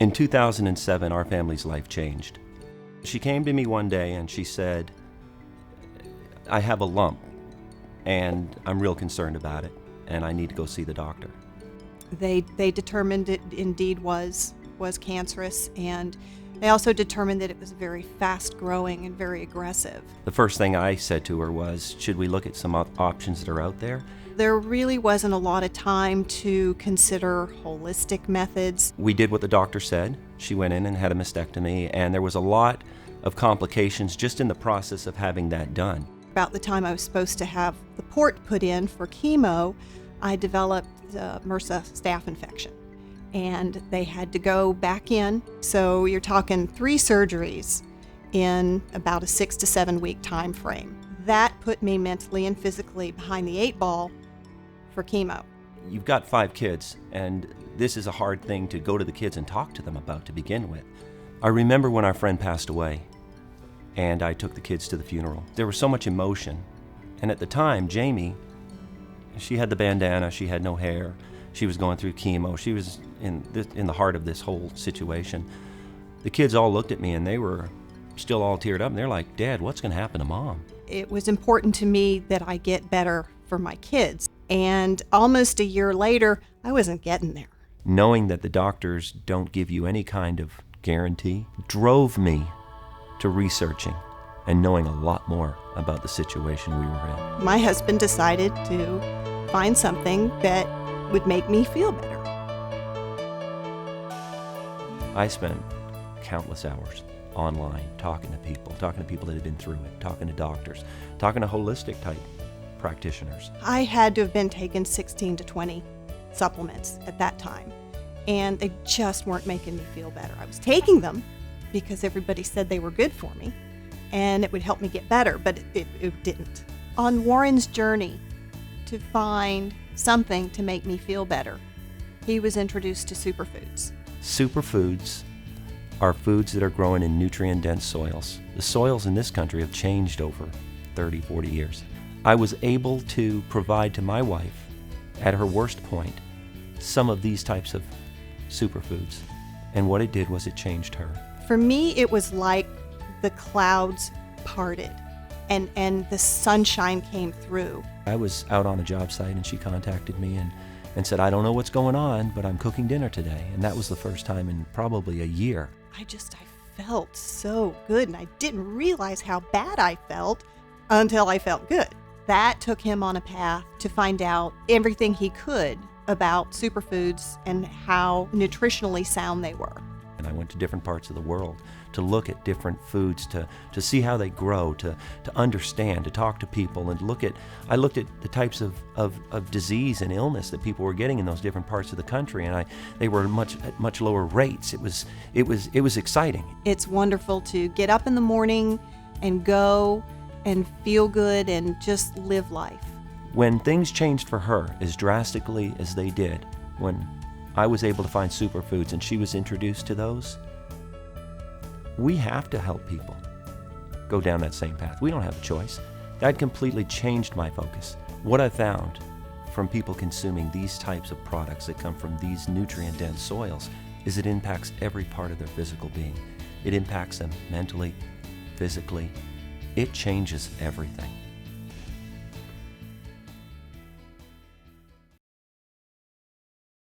In 2007, our family's life changed. She came to me one day and she said, I have a lump and I'm real concerned about it and I need to go see the doctor. They determined it indeed was cancerous, and they also determined that it was very fast-growing and very aggressive. The first thing I said to her was, should we look at some options that are out there? There really wasn't a lot of time to consider holistic methods. We did what the doctor said. She went in and had a mastectomy, and there was a lot of complications just in the process of having that done. About the time I was supposed to have the port put in for chemo, I developed MRSA staph infection, and they had to go back in. So you're talking 3 surgeries in about a 6 to 7 week time frame. That put me mentally and physically behind the 8 ball for chemo. You've got 5 kids, and this is a hard thing to go to the kids and talk to them about to begin with. I remember when our friend passed away, and I took the kids to the funeral. There was so much emotion, and at the time, Jamie, she had the bandana, she had no hair, she was going through chemo, she was in the heart of this whole situation. The kids all looked at me and they were still all teared up, and they're like, Dad, what's going to happen to Mom? It was important to me that I get better for my kids, and almost a year later, I wasn't getting there. Knowing that the doctors don't give you any kind of guarantee drove me to researching and knowing a lot more about the situation we were in. My husband decided to find something that would make me feel better. I spent countless hours online talking to people that had been through it, talking to doctors, talking to holistic type practitioners. I had to have been taking 16 to 20 supplements at that time, and they just weren't making me feel better. I was taking them because everybody said they were good for me and it would help me get better, but it didn't. On Warren's journey to find something to make me feel better, he was introduced to superfoods. Superfoods are foods that are grown in nutrient-dense soils. The soils in this country have changed over 30, 40 years. I was able to provide to my wife, at her worst point, some of these types of superfoods. And what it did was it changed her. For me, it was like the clouds parted and the sunshine came through. I was out on a job site and she contacted me and said, I don't know what's going on, but I'm cooking dinner today. And that was the first time in probably a year. I felt so good, and I didn't realize how bad I felt until I felt good. That took him on a path to find out everything he could about superfoods and how nutritionally sound they were. And I went to different parts of the world to look at different foods, to see how they grow, to understand, to talk to people, and I looked at the types of disease and illness that people were getting in those different parts of the country, and they were at much lower rates. It was exciting. It's wonderful to get up in the morning and go and feel good and just live life. When things changed for her as drastically as they did, when I was able to find superfoods and she was introduced to those, we have to help people go down that same path. We don't have a choice. That completely changed my focus. What I found from people consuming these types of products that come from these nutrient-dense soils is it impacts every part of their physical being. It impacts them mentally, physically. It changes everything.